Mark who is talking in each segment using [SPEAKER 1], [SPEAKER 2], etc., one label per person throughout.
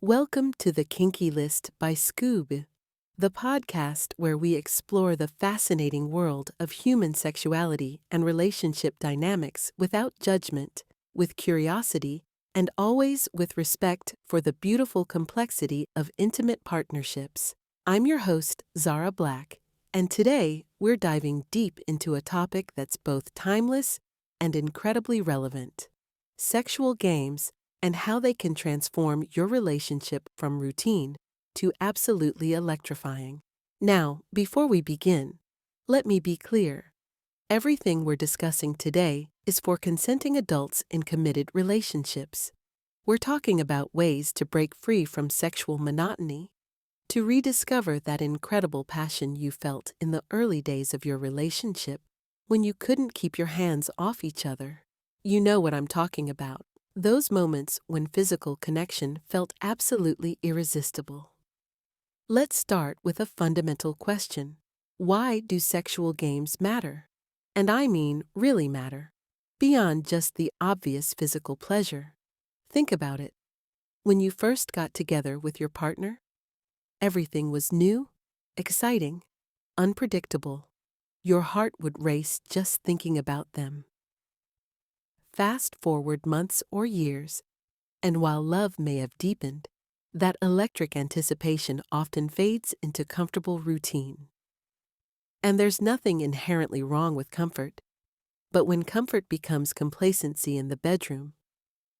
[SPEAKER 1] Welcome to the Kinky List by Skoob, the podcast where we explore the fascinating world of human sexuality and relationship dynamics without judgment, with curiosity, and always with respect for the beautiful complexity of intimate partnerships. I'm your host, Zara Black, and today we're diving deep into a topic that's both timeless and incredibly relevant: sexual games and how they can transform your relationship from routine to absolutely electrifying. Now, before we begin, let me be clear. Everything we're discussing today is for consenting adults in committed relationships. We're talking about ways to break free from sexual monotony, to rediscover that incredible passion you felt in the early days of your relationship when you couldn't keep your hands off each other. You know what I'm talking about. Those moments when physical connection felt absolutely irresistible. Let's start with a fundamental question. Why do sexual games matter? And I mean really matter, beyond just the obvious physical pleasure. Think about it. When you first got together with your partner, everything was new, exciting, unpredictable. Your heart would race just thinking about them. Fast forward months or years, and while love may have deepened, that electric anticipation often fades into comfortable routine. And there's nothing inherently wrong with comfort, but when comfort becomes complacency in the bedroom,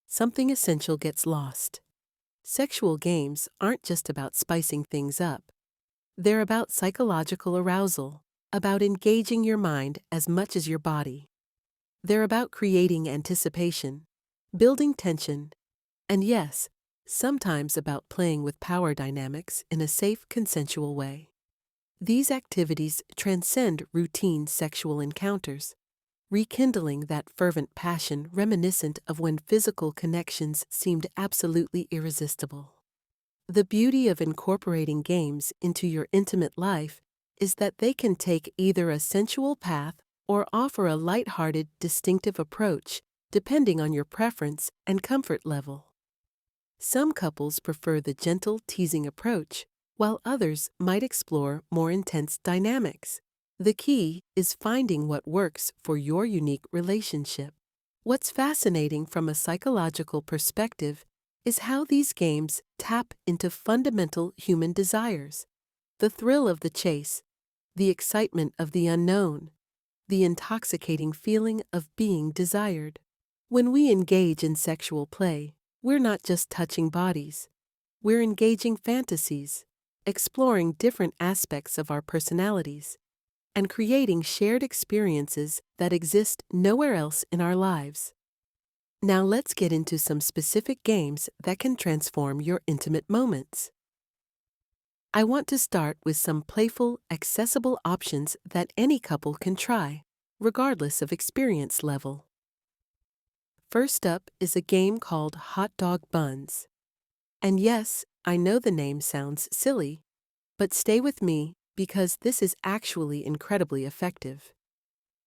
[SPEAKER 1] something essential gets lost. Sexual games aren't just about spicing things up. They're about psychological arousal, about engaging your mind as much as your body. They're about creating anticipation, building tension, and yes, sometimes about playing with power dynamics in a safe, consensual way. These activities transcend routine sexual encounters, rekindling that fervent passion reminiscent of when physical connections seemed absolutely irresistible. The beauty of incorporating games into your intimate life is that they can take either a sensual path or offer a light-hearted, distinctive approach, depending on your preference and comfort level. Some couples prefer the gentle, teasing approach, while others might explore more intense dynamics. The key is finding what works for your unique relationship. What's fascinating from a psychological perspective is how these games tap into fundamental human desires: the thrill of the chase, the excitement of the unknown, the intoxicating feeling of being desired. When we engage in sexual play, we're not just touching bodies. We're engaging fantasies, exploring different aspects of our personalities, and creating shared experiences that exist nowhere else in our lives. Now let's get into some specific games that can transform your intimate moments. I want to start with some playful, accessible options that any couple can try, regardless of experience level. First up is a game called Hot Dog Buns. And yes, I know the name sounds silly, but stay with me because this is actually incredibly effective.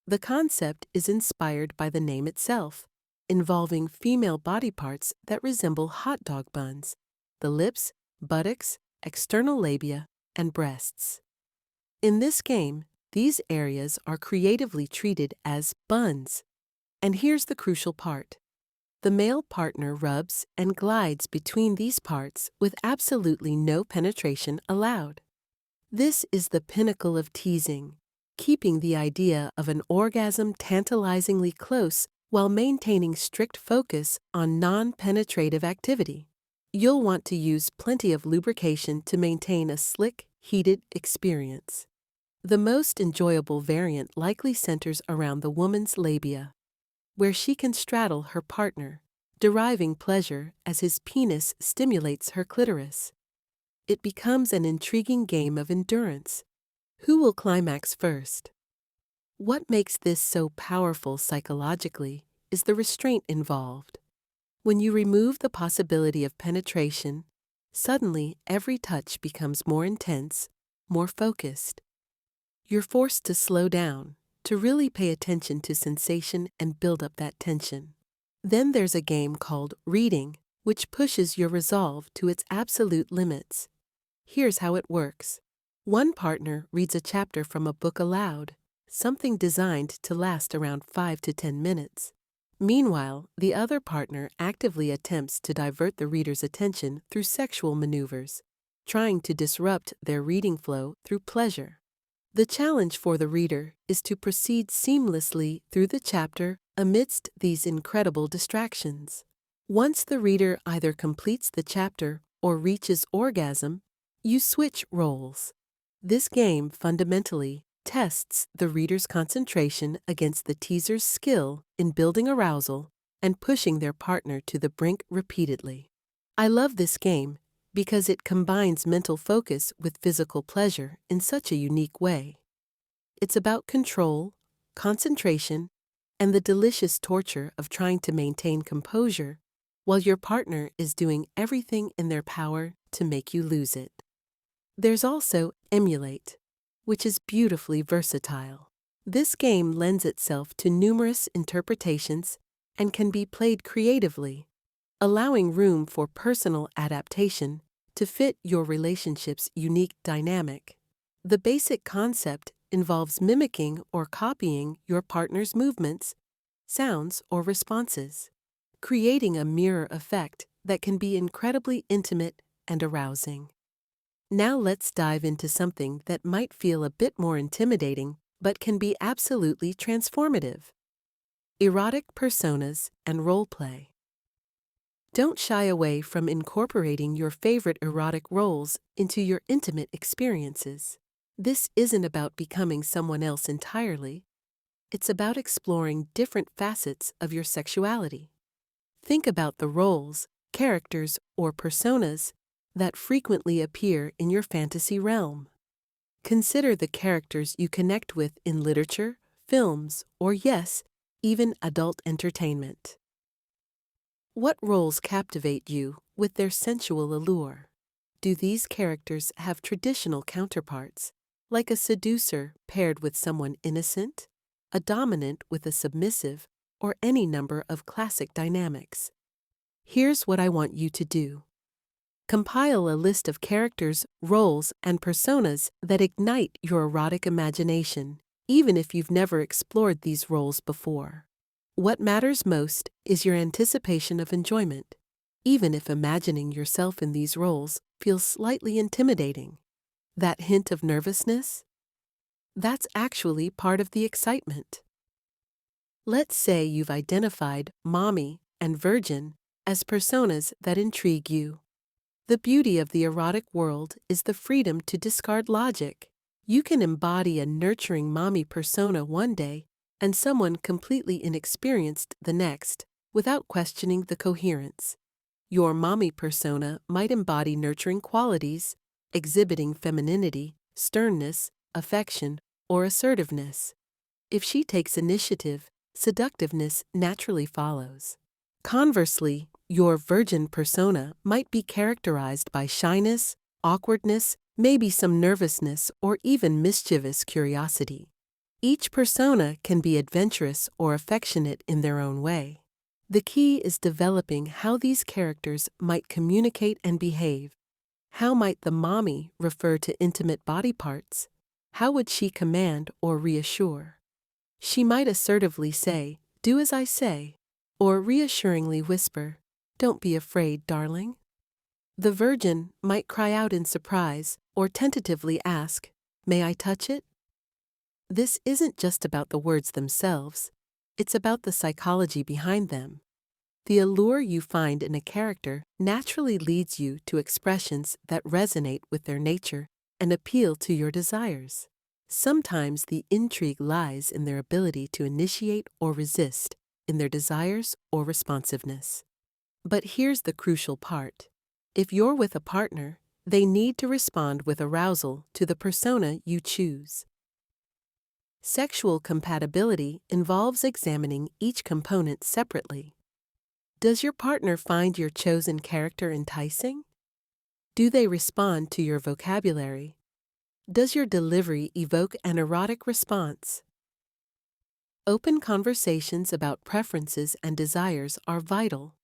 [SPEAKER 1] The concept is inspired by the name itself, involving female body parts that resemble hot dog buns: the lips, buttocks, external labia, and breasts. In this game, these areas are creatively treated as buns. And here's the crucial part. The male partner rubs and glides between these parts with absolutely no penetration allowed. This is the pinnacle of teasing, keeping the idea of an orgasm tantalizingly close while maintaining strict focus on non-penetrative activity. You'll want to use plenty of lubrication to maintain a slick, heated experience. The most enjoyable variant likely centers around the woman's labia, where she can straddle her partner, deriving pleasure as his penis stimulates her clitoris. It becomes an intriguing game of endurance. Who will climax first? What makes this so powerful psychologically is the restraint involved. When you remove the possibility of penetration, suddenly every touch becomes more intense, more focused. You're forced to slow down, to really pay attention to sensation and build up that tension. Then there's a game called Reading which pushes your resolve to its absolute limits. Here's how it works. One partner reads a chapter from a book aloud, something designed to last around 5 to 10 minutes. Meanwhile, the other partner actively attempts to divert the reader's attention through sexual maneuvers, trying to disrupt their reading flow through pleasure. The challenge for the reader is to proceed seamlessly through the chapter amidst these incredible distractions. Once the reader either completes the chapter or reaches orgasm, you switch roles. This game fundamentally tests the reader's concentration against the teaser's skill in building arousal and pushing their partner to the brink repeatedly. I love this game because it combines mental focus with physical pleasure in such a unique way. It's about control, concentration, and the delicious torture of trying to maintain composure while your partner is doing everything in their power to make you lose it. There's also emulate, which is beautifully versatile. This game lends itself to numerous interpretations and can be played creatively, allowing room for personal adaptation to fit your relationship's unique dynamic. The basic concept involves mimicking or copying your partner's movements, sounds, or responses, creating a mirror effect that can be incredibly intimate and arousing. Now let's dive into something that might feel a bit more intimidating but can be absolutely transformative: erotic personas and roleplay. Don't shy away from incorporating your favorite erotic roles into your intimate experiences. This isn't about becoming someone else entirely. It's about exploring different facets of your sexuality. Think about the roles, characters, or personas that frequently appear in your fantasy realm. Consider the characters you connect with in literature, films, or yes, even adult entertainment. What roles captivate you with their sensual allure? Do these characters have traditional counterparts, like a seducer paired with someone innocent, a dominant with a submissive, or any number of classic dynamics? Here's what I want you to do. Compile a list of characters, roles, and personas that ignite your erotic imagination, even if you've never explored these roles before. What matters most is your anticipation of enjoyment, even if imagining yourself in these roles feels slightly intimidating. That hint of nervousness? That's actually part of the excitement. Let's say you've identified mommy and virgin as personas that intrigue you. The beauty of the erotic world is the freedom to discard logic. You can embody a nurturing mommy persona one day and someone completely inexperienced the next, without questioning the coherence. Your mommy persona might embody nurturing qualities, exhibiting femininity, sternness, affection, or assertiveness. If she takes initiative, seductiveness naturally follows. Conversely, your virgin persona might be characterized by shyness, awkwardness, maybe some nervousness, or even mischievous curiosity. Each persona can be adventurous or affectionate in their own way. The key is developing how these characters might communicate and behave. How might the mommy refer to intimate body parts? How would she command or reassure? She might assertively say, "Do as I say," or reassuringly whisper, "Don't be afraid, darling." The virgin might cry out in surprise or tentatively ask, "May I touch it?" This isn't just about the words themselves, it's about the psychology behind them. The allure you find in a character naturally leads you to expressions that resonate with their nature and appeal to your desires. Sometimes the intrigue lies in their ability to initiate or resist, in their desires or responsiveness. But here's the crucial part. If you're with a partner, they need to respond with arousal to the persona you choose. Sexual compatibility involves examining each component separately. Does your partner find your chosen character enticing? Do they respond to your vocabulary? Does your delivery evoke an erotic response? Open conversations about preferences and desires are vital.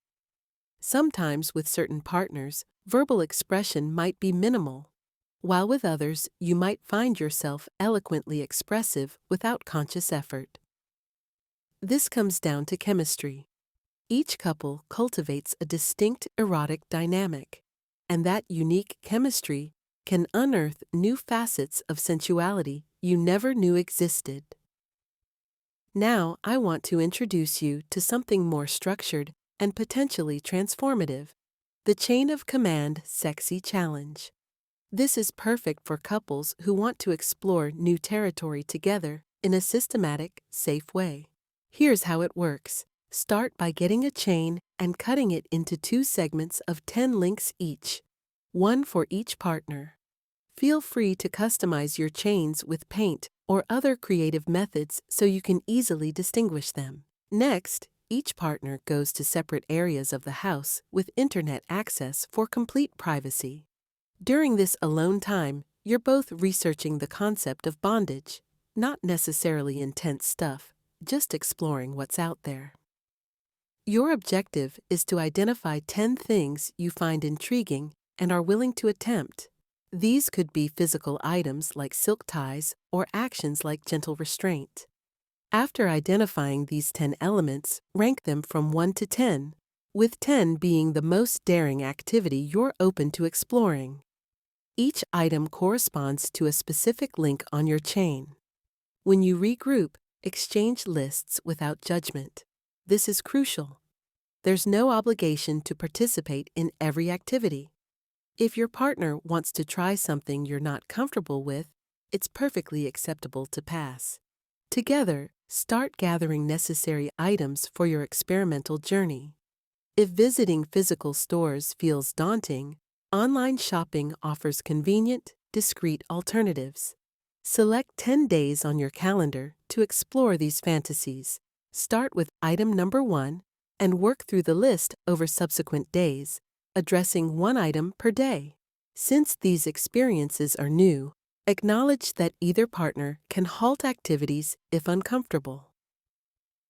[SPEAKER 1] Sometimes with certain partners, verbal expression might be minimal, while with others you might find yourself eloquently expressive without conscious effort. This comes down to chemistry. Each couple cultivates a distinct erotic dynamic, and that unique chemistry can unearth new facets of sensuality you never knew existed. Now I want to introduce you to something more structured and potentially transformative: the Chain of Command Sexy Challenge. This is perfect for couples who want to explore new territory together in a systematic, safe way. Here's how it works. Start by getting a chain and cutting it into 2 segments of 10 links each, one for each partner. Feel free to customize your chains with paint or other creative methods so you can easily distinguish them. Next, each partner goes to separate areas of the house with internet access for complete privacy. During this alone time, you're both researching the concept of bondage, not necessarily intense stuff, just exploring what's out there. Your objective is to identify 10 things you find intriguing and are willing to attempt. These could be physical items like silk ties or actions like gentle restraint. After identifying these 10 elements, rank them from 1 to 10, with 10 being the most daring activity you're open to exploring. Each item corresponds to a specific link on your chain. When you regroup, exchange lists without judgment. This is crucial. There's no obligation to participate in every activity. If your partner wants to try something you're not comfortable with, it's perfectly acceptable to pass. Together, start gathering necessary items for your experimental journey. If visiting physical stores feels daunting, online shopping offers convenient, discreet alternatives. Select 10 days on your calendar to explore these fantasies. Start with item number 1 and work through the list over subsequent days, addressing one item per day. Since these experiences are new, acknowledge that either partner can halt activities if uncomfortable.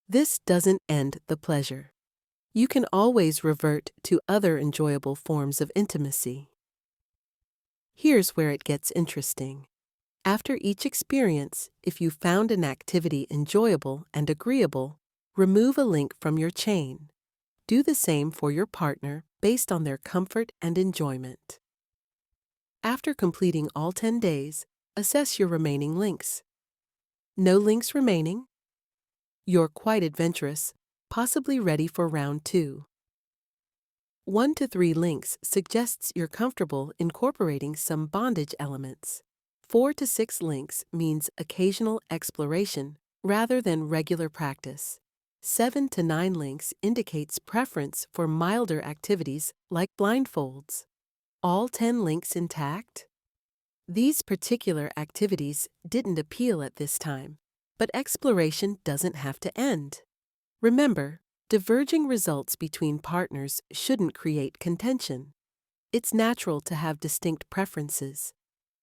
[SPEAKER 1] This doesn't end the pleasure. You can always revert to other enjoyable forms of intimacy. Here's where it gets interesting. After each experience, if you found an activity enjoyable and agreeable, remove a link from your chain. Do the same for your partner based on their comfort and enjoyment. After completing all 10 days, assess your remaining links. No links remaining? You're quite adventurous, possibly ready for round 2. 1 to 3 links suggests you're comfortable incorporating some bondage elements. 4 to 6 links means occasional exploration rather than regular practice. 7 to 9 links indicates preference for milder activities like blindfolds. All 10 links intact? These particular activities didn't appeal at this time, but exploration doesn't have to end. Remember, diverging results between partners shouldn't create contention. It's natural to have distinct preferences.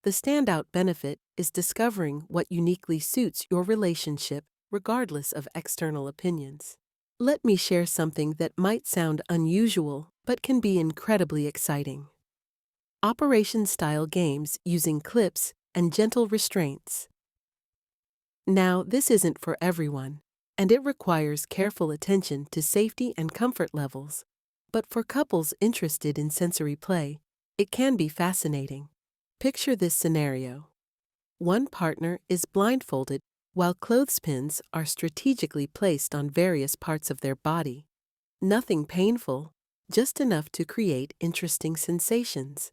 [SPEAKER 1] The standout benefit is discovering what uniquely suits your relationship regardless of external opinions. Let me share something that might sound unusual but can be incredibly exciting. Operation-style games using clips and gentle restraints. Now, this isn't for everyone, and it requires careful attention to safety and comfort levels. But for couples interested in sensory play, it can be fascinating. Picture this scenario. One partner is blindfolded while clothespins are strategically placed on various parts of their body. Nothing painful, just enough to create interesting sensations.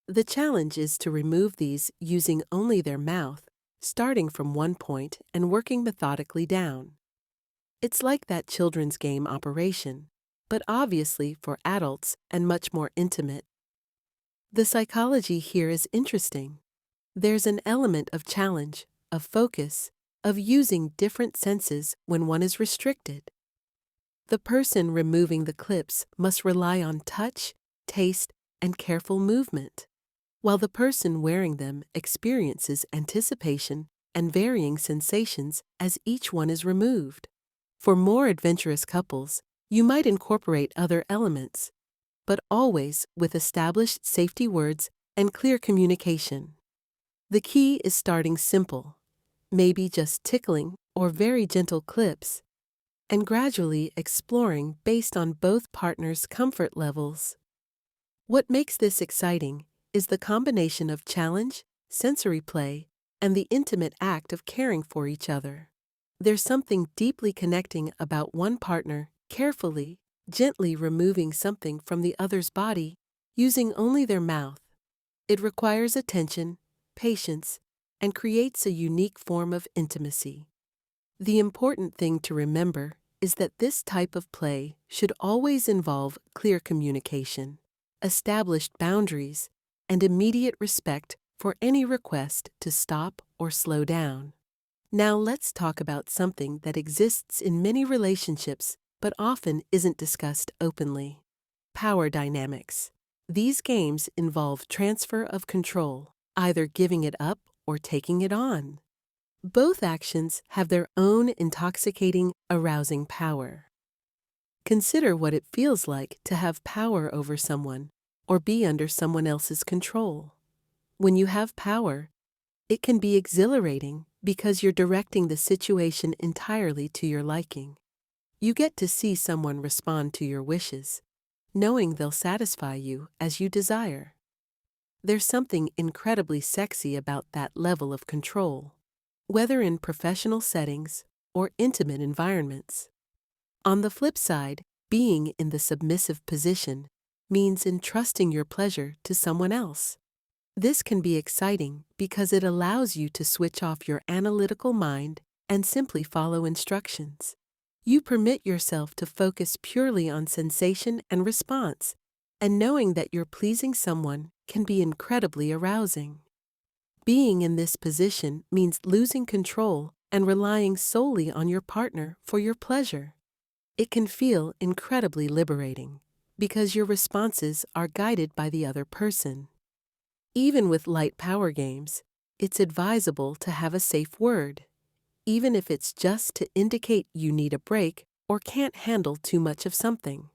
[SPEAKER 1] The challenge is to remove these using only their mouth, starting from one point and working methodically down. It's like that children's game Operation, but obviously for adults and much more intimate. The psychology here is interesting. There's an element of challenge, of focus, of using different senses when one is restricted. The person removing the clips must rely on touch, taste, and careful movement, while the person wearing them experiences anticipation and varying sensations as each one is removed. For more adventurous couples, You might incorporate other elements, but always with established safety words and clear communication. The key is starting simple, maybe just tickling or very gentle clips, and gradually exploring based on both partners' comfort levels. What makes this exciting is the combination of challenge, sensory play, and the intimate act of caring for each other. There's something deeply connecting about one partner carefully, gently removing something from the other's body using only their mouth. It requires attention, patience, and creates a unique form of intimacy. The important thing to remember is that this type of play should always involve clear communication, established boundaries, and immediate respect for any request to stop or slow down. Now let's talk about something that exists in many relationships but often isn't discussed openly. Power dynamics. These games involve transfer of control, either giving it up or taking it on. Both actions have their own intoxicating, arousing power. Consider what it feels like to have power over someone or be under someone else's control. When you have power, it can be exhilarating because you're directing the situation entirely to your liking. You get to see someone respond to your wishes, knowing they'll satisfy you as you desire. There's something incredibly sexy about that level of control, whether in professional settings or intimate environments. On the flip side, being in the submissive position means entrusting your pleasure to someone else. This can be exciting because it allows you to switch off your analytical mind and simply follow instructions. You permit yourself to focus purely on sensation and response, and knowing that you're pleasing someone can be incredibly arousing. Being in this position means losing control and relying solely on your partner for your pleasure. It can feel incredibly liberating because your responses are guided by the other person. Even with light power games, it's advisable to have a safe word, even if it's just to indicate you need a break or can't handle too much of something.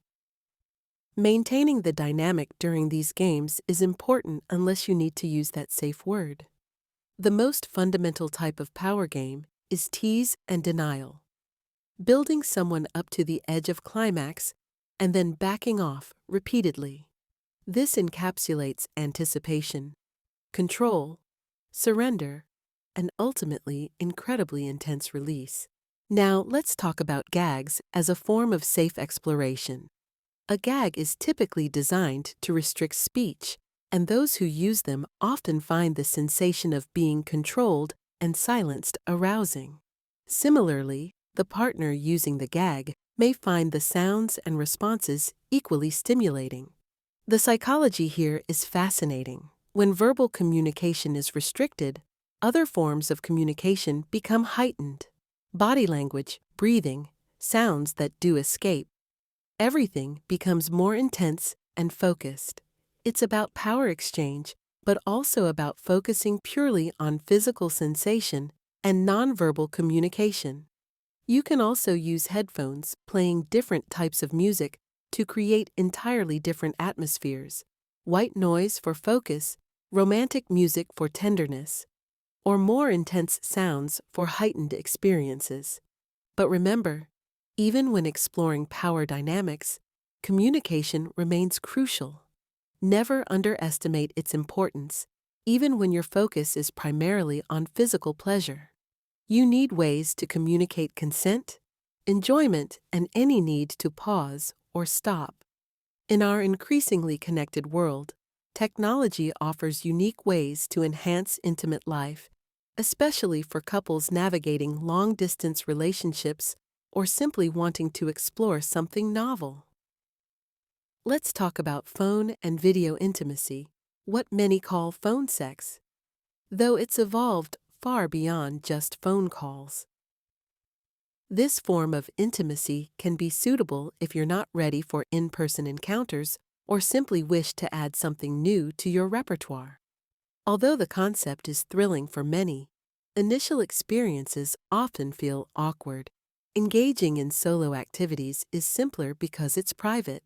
[SPEAKER 1] Maintaining the dynamic during these games is important unless you need to use that safe word. The most fundamental type of power game is tease and denial. Building someone up to the edge of climax and then backing off repeatedly. This encapsulates anticipation, control, surrender, and ultimately incredibly intense release. Now let's talk about gags as a form of safe exploration. A gag is typically designed to restrict speech, and those who use them often find the sensation of being controlled and silenced arousing. Similarly, the partner using the gag may find the sounds and responses equally stimulating. The psychology here is fascinating. When verbal communication is restricted, other forms of communication become heightened. Body language, breathing, sounds that do escape. Everything becomes more intense and focused. It's about power exchange, but also about focusing purely on physical sensation and nonverbal communication. You can also use headphones playing different types of music to create entirely different atmospheres. White noise for focus, romantic music for tenderness, or more intense sounds for heightened experiences. But remember, even when exploring power dynamics, communication remains crucial. Never underestimate its importance, even when your focus is primarily on physical pleasure. You need ways to communicate consent, enjoyment, and any need to pause or stop. In our increasingly connected world, technology offers unique ways to enhance intimate life, especially for couples navigating long-distance relationships or simply wanting to explore something novel. Let's talk about phone and video intimacy, what many call phone sex, though it's evolved far beyond just phone calls. This form of intimacy can be suitable if you're not ready for in-person encounters or simply wish to add something new to your repertoire. Although the concept is thrilling for many, initial experiences often feel awkward, Engaging in solo activities is simpler because it's private,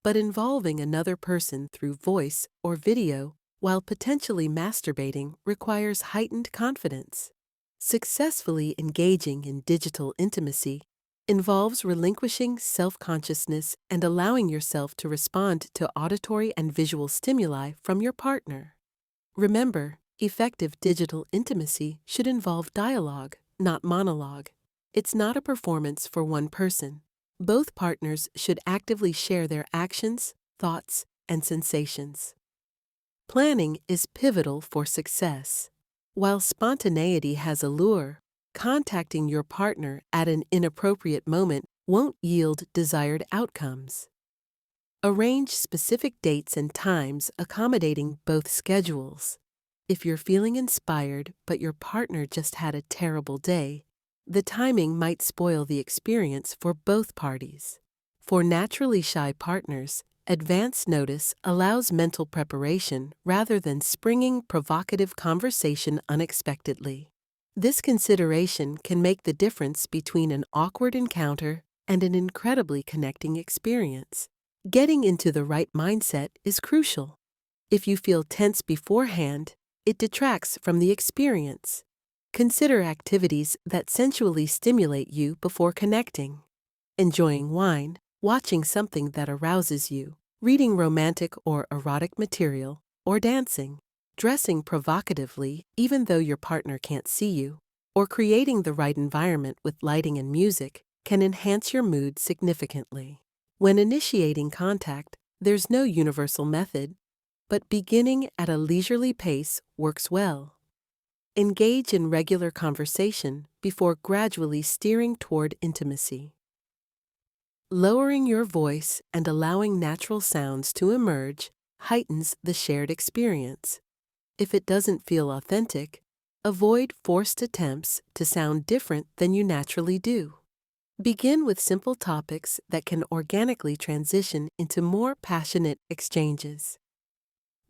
[SPEAKER 1] but involving another person through voice or video while potentially masturbating requires heightened confidence. Successfully engaging in digital intimacy involves relinquishing self-consciousness and allowing yourself to respond to auditory and visual stimuli from your partner. Remember, effective digital intimacy should involve dialogue, not monologue. It's not a performance for one person. Both partners should actively share their actions, thoughts, and sensations. Planning is pivotal for success. While spontaneity has allure, contacting your partner at an inappropriate moment won't yield desired outcomes. Arrange specific dates and times accommodating both schedules. If you're feeling inspired but your partner just had a terrible day, the timing might spoil the experience for both parties. For naturally shy partners, advance notice allows mental preparation rather than springing provocative conversation unexpectedly. This consideration can make the difference between an awkward encounter and an incredibly connecting experience. Getting into the right mindset is crucial. If you feel tense beforehand, it detracts from the experience. Consider activities that sensually stimulate you before connecting. Enjoying wine, watching something that arouses you, reading romantic or erotic material, or dancing. Dressing provocatively even though your partner can't see you, or creating the right environment with lighting and music can enhance your mood significantly. When initiating contact, there's no universal method, but beginning at a leisurely pace works well. Engage in regular conversation before gradually steering toward intimacy. Lowering your voice and allowing natural sounds to emerge heightens the shared experience. If it doesn't feel authentic, avoid forced attempts to sound different than you naturally do. Begin with simple topics that can organically transition into more passionate exchanges.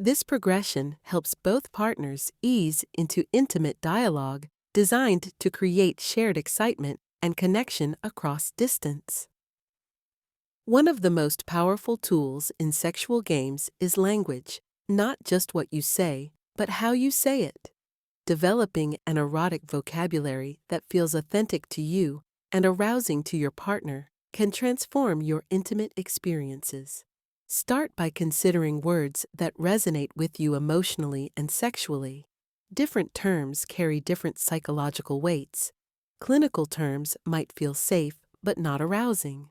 [SPEAKER 1] This progression helps both partners ease into intimate dialogue designed to create shared excitement and connection across distance. One of the most powerful tools in sexual games is language, not just what you say, but how you say it. Developing an erotic vocabulary that feels authentic to you and arousing to your partner can transform your intimate experiences. Start by considering words that resonate with you emotionally and sexually. Different terms carry different psychological weights. Clinical terms might feel safe but not arousing.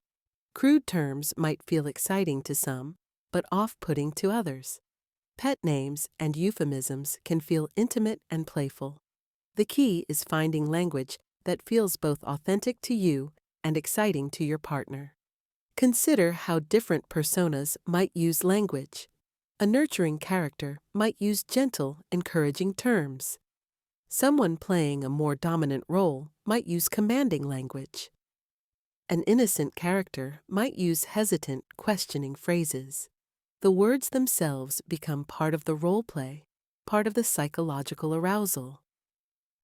[SPEAKER 1] Crude terms might feel exciting to some, but off-putting to others. Pet names and euphemisms can feel intimate and playful. The key is finding language that feels both authentic to you and exciting to your partner. Consider how different personas might use language. A nurturing character might use gentle, encouraging terms. Someone playing a more dominant role might use commanding language. An innocent character might use hesitant, questioning phrases. The words themselves become part of the role play, part of the psychological arousal.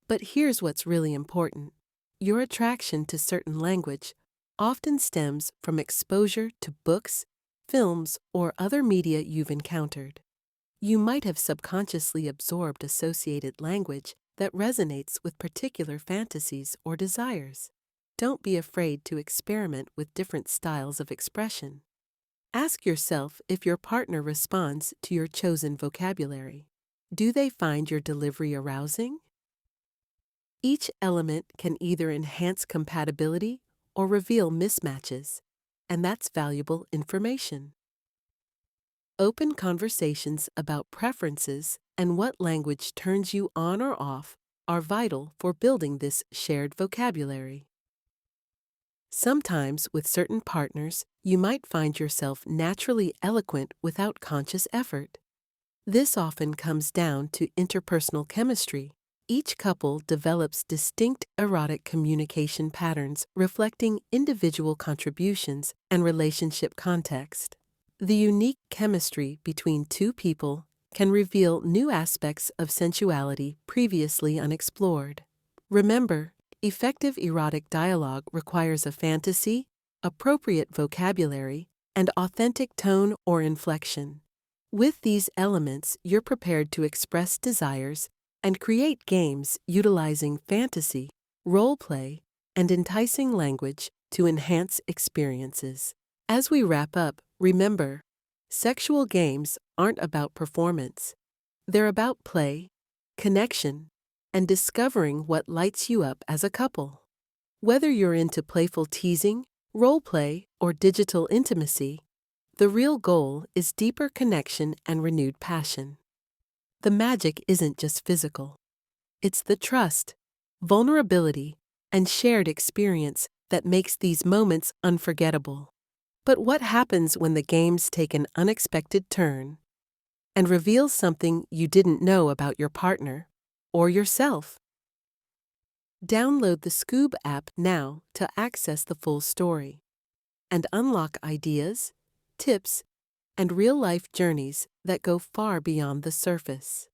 [SPEAKER 1] But here's what's really important. Your attraction to certain language often stems from exposure to books, films, or other media you've encountered. You might have subconsciously absorbed associated language that resonates with particular fantasies or desires. Don't be afraid to experiment with different styles of expression. Ask yourself if your partner responds to your chosen vocabulary. Do they find your delivery arousing? Each element can either enhance compatibility or reveal mismatches, and that's valuable information. Open conversations about preferences and what language turns you on or off are vital for building this shared vocabulary. Sometimes, with certain partners, you might find yourself naturally eloquent without conscious effort. This often comes down to interpersonal chemistry. Each couple develops distinct erotic communication patterns reflecting individual contributions and relationship context. The unique chemistry between two people can reveal new aspects of sensuality previously unexplored. Remember, Effective erotic dialogue requires a fantasy, appropriate vocabulary, and authentic tone or inflection. With these elements, you're prepared to express desires and create games utilizing fantasy, roleplay, and enticing language to enhance experiences. As we wrap up, remember, sexual games aren't about performance. They're about play, connection, and discovering what lights you up as a couple. Whether you're into playful teasing, roleplay, or digital intimacy, the real goal is deeper connection and renewed passion. The magic isn't just physical. It's the trust, vulnerability, and shared experience that makes these moments unforgettable. But what happens when the games take an unexpected turn and reveal something you didn't know about your partner or yourself? Download the Skoob app now to access the full story and unlock ideas, tips, and real-life journeys that go far beyond the surface.